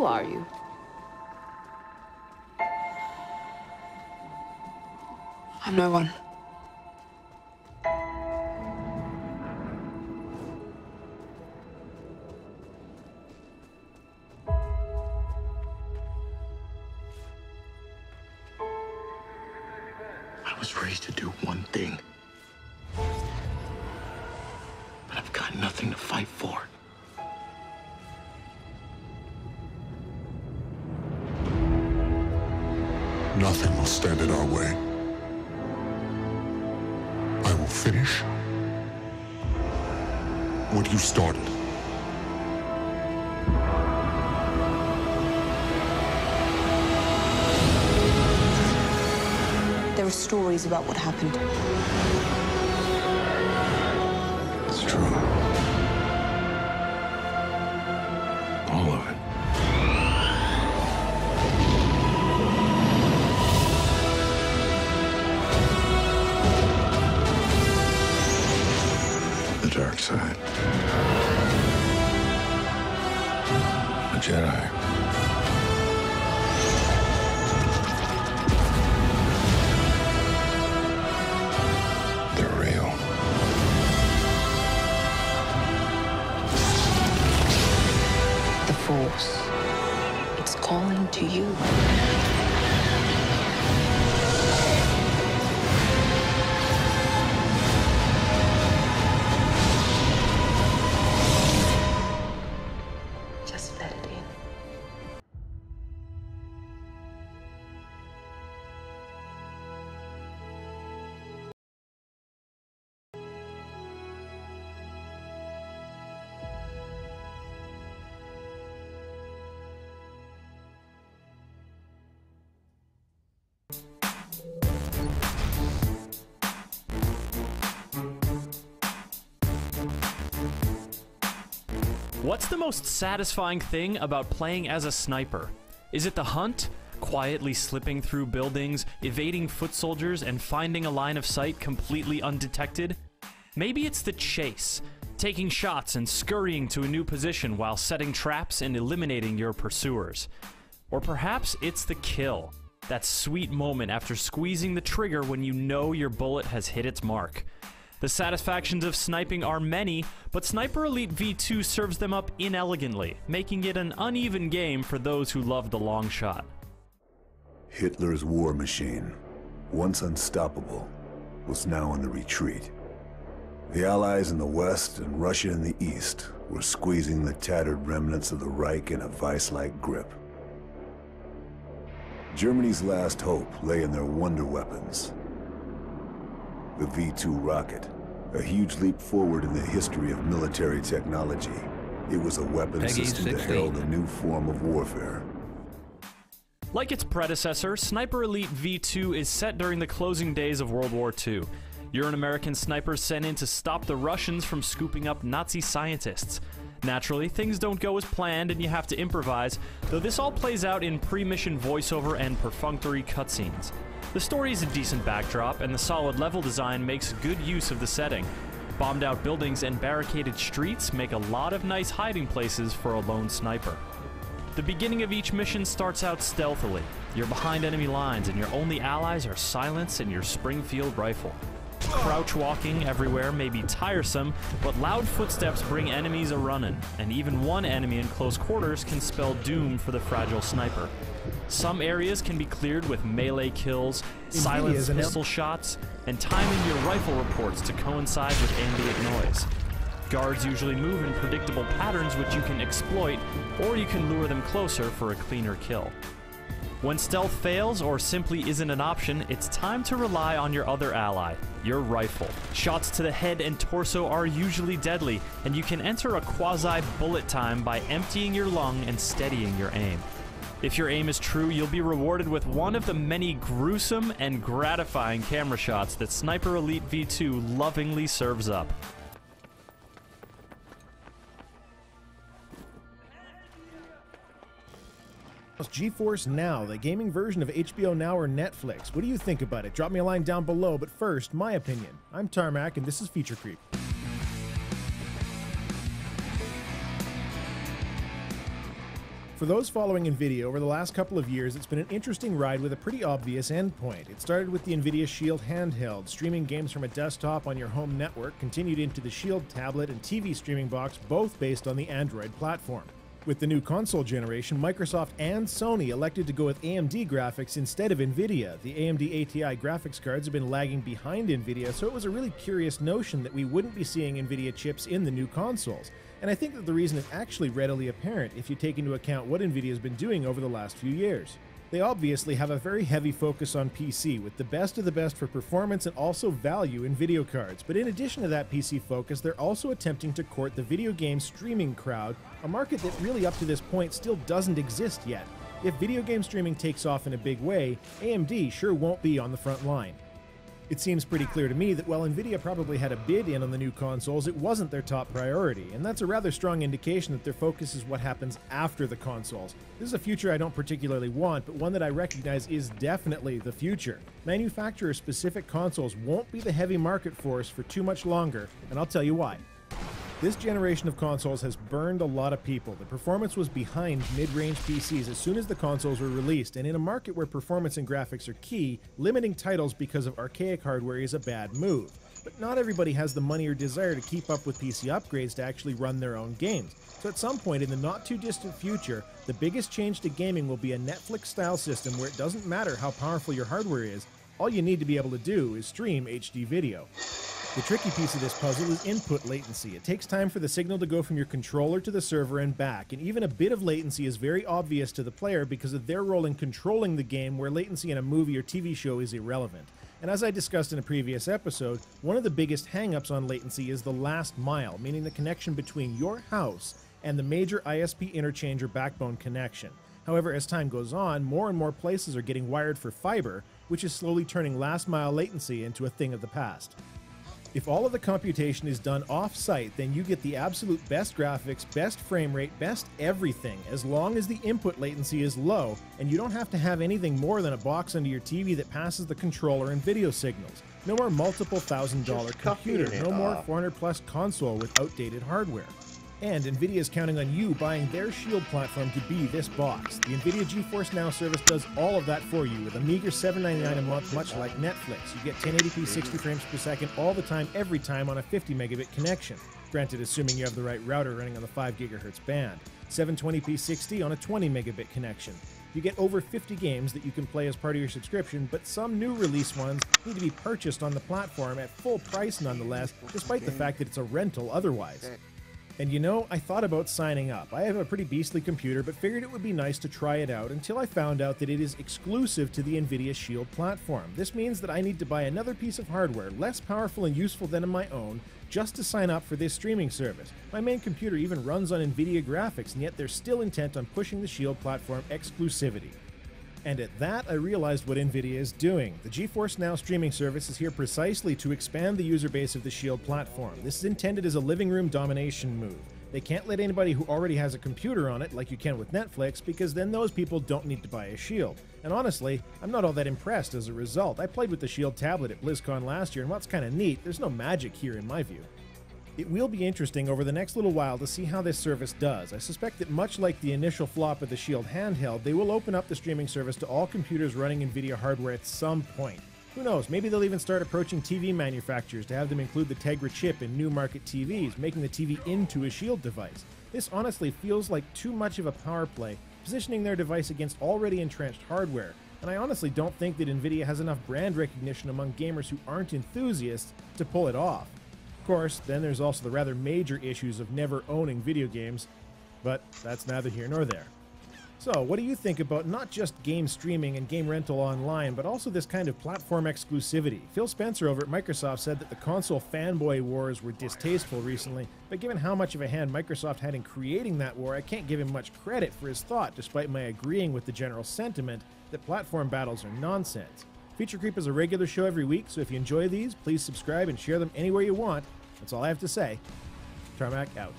Who are you? I'm no one. I was raised to do one thing. But I've got nothing to fight for. Nothing will stand in our way. I will finish what you started. There are stories about what happened. It's true. All of it. The dark side. A Jedi. They're real. The Force. It's calling to you. Just let it in. What's the most satisfying thing about playing as a sniper? Is it the hunt? Quietly slipping through buildings, evading foot soldiers, and finding a line of sight completely undetected? Maybe it's the chase, taking shots and scurrying to a new position while setting traps and eliminating your pursuers. Or perhaps it's the kill, that sweet moment after squeezing the trigger when you know your bullet has hit its mark. The satisfactions of sniping are many, but Sniper Elite V2 serves them up inelegantly, making it an uneven game for those who love the long shot. Hitler's war machine, once unstoppable, was now in the retreat. The Allies in the west and Russia in the east were squeezing the tattered remnants of the Reich in a vice-like grip. Germany's last hope lay in their wonder weapons. The V2 rocket, a huge leap forward in the history of military technology. It was a weapon system that held a new form of warfare. Like its predecessor, Sniper Elite V2 is set during the closing days of World War II. You're an American sniper sent in to stop the Russians from scooping up Nazi scientists. Naturally, things don't go as planned and you have to improvise, though this all plays out in pre-mission voiceover and perfunctory cutscenes. The story is a decent backdrop, and the solid level design makes good use of the setting. Bombed out buildings and barricaded streets make a lot of nice hiding places for a lone sniper. The beginning of each mission starts out stealthily. You're behind enemy lines and your only allies are silence and your Springfield rifle. Crouch walking everywhere may be tiresome, but loud footsteps bring enemies a-runnin', and even one enemy in close quarters can spell doom for the fragile sniper. Some areas can be cleared with melee kills, silenced pistol shots, and timing your rifle reports to coincide with ambient noise. Guards usually move in predictable patterns which you can exploit, or you can lure them closer for a cleaner kill. When stealth fails or simply isn't an option, it's time to rely on your other ally, your rifle. Shots to the head and torso are usually deadly, and you can enter a quasi-bullet time by emptying your lung and steadying your aim. If your aim is true, you'll be rewarded with one of the many gruesome and gratifying camera shots that Sniper Elite V2 lovingly serves up. Geforce Now, the gaming version of HBO Now or Netflix. What do you think about it? Drop me a line down below, but first, my opinion. I'm Tarmac, and this is Feature Creep. For those following NVIDIA over the last couple of years, it's been an interesting ride with a pretty obvious endpoint. It started with the NVIDIA Shield handheld, streaming games from a desktop on your home network, continued into the Shield tablet and TV streaming box, both based on the Android platform. With the new console generation, Microsoft and Sony elected to go with AMD graphics instead of NVIDIA. The AMD ATI graphics cards have been lagging behind NVIDIA, so it was a really curious notion that we wouldn't be seeing NVIDIA chips in the new consoles. And I think that the reason is actually readily apparent if you take into account what NVIDIA has been doing over the last few years. They obviously have a very heavy focus on PC, with the best of the best for performance and also value in video cards. But in addition to that PC focus, they're also attempting to court the video game streaming crowd, a market that really up to this point still doesn't exist yet. If video game streaming takes off in a big way, AMD sure won't be on the front line. It seems pretty clear to me that while NVIDIA probably had a bid in on the new consoles, it wasn't their top priority, and that's a rather strong indication that their focus is what happens after the consoles. This is a future I don't particularly want, but one that I recognize is definitely the future. Manufacturer-specific consoles won't be the heavy market force for too much longer, and I'll tell you why. This generation of consoles has burned a lot of people. The performance was behind mid-range PCs as soon as the consoles were released, and in a market where performance and graphics are key, limiting titles because of archaic hardware is a bad move. But not everybody has the money or desire to keep up with PC upgrades to actually run their own games. So at some point in the not-too-distant future, the biggest change to gaming will be a Netflix-style system where it doesn't matter how powerful your hardware is, all you need to be able to do is stream HD video. The tricky piece of this puzzle is input latency. It takes time for the signal to go from your controller to the server and back, and even a bit of latency is very obvious to the player because of their role in controlling the game, where latency in a movie or TV show is irrelevant. And as I discussed in a previous episode, one of the biggest hang-ups on latency is the last mile, meaning the connection between your house and the major ISP interchange or backbone connection. However, as time goes on, more and more places are getting wired for fiber, which is slowly turning last mile latency into a thing of the past. If all of the computation is done off-site, then you get the absolute best graphics, best frame rate, best everything, as long as the input latency is low, and you don't have to have anything more than a box under your TV that passes the controller and video signals. No more multiple $1,000 computer, no more 400-plus console with outdated hardware. And NVIDIA is counting on you buying their Shield platform to be this box. The NVIDIA Geforce Now service does all of that for you with a meager $7.99 a month, much like Netflix. You get 1080p 60 frames per second all the time, every time on a 50 megabit connection. Granted, assuming you have the right router running on the 5 gigahertz band. 720p 60 on a 20 megabit connection. You get over 50 games that you can play as part of your subscription, but some new release ones need to be purchased on the platform at full price nonetheless, despite the fact that it's a rental otherwise. And you know, I thought about signing up. I have a pretty beastly computer, but figured it would be nice to try it out until I found out that it is exclusive to the NVIDIA Shield platform. This means that I need to buy another piece of hardware, less powerful and useful than my own, just to sign up for this streaming service. My main computer even runs on NVIDIA graphics, and yet they're still intent on pushing the Shield platform exclusivity. And at that, I realized what NVIDIA is doing. The Geforce Now streaming service is here precisely to expand the user base of the Shield platform. This is intended as a living room domination move. They can't let anybody who already has a computer on it, like you can with Netflix, because then those people don't need to buy a Shield. And honestly, I'm not all that impressed as a result. I played with the Shield tablet at BlizzCon last year, and what's kind of neat, there's no magic here in my view. It will be interesting over the next little while to see how this service does. I suspect that much like the initial flop of the Shield handheld, they will open up the streaming service to all computers running NVIDIA hardware at some point. Who knows, maybe they'll even start approaching TV manufacturers to have them include the Tegra chip in new market TVs, making the TV into a Shield device. This honestly feels like too much of a power play, positioning their device against already entrenched hardware. And I honestly don't think that NVIDIA has enough brand recognition among gamers who aren't enthusiasts to pull it off. Of course, then there's also the rather major issues of never owning video games, but that's neither here nor there. So, what do you think about not just game streaming and game rental online, but also this kind of platform exclusivity? Phil Spencer over at Microsoft said that the console fanboy wars were distasteful recently, but given how much of a hand Microsoft had in creating that war, I can't give him much credit for his thought, despite my agreeing with the general sentiment that platform battles are nonsense. Feature Creep is a regular show every week, so if you enjoy these, please subscribe and share them anywhere you want. That's all I have to say. Tarmac out.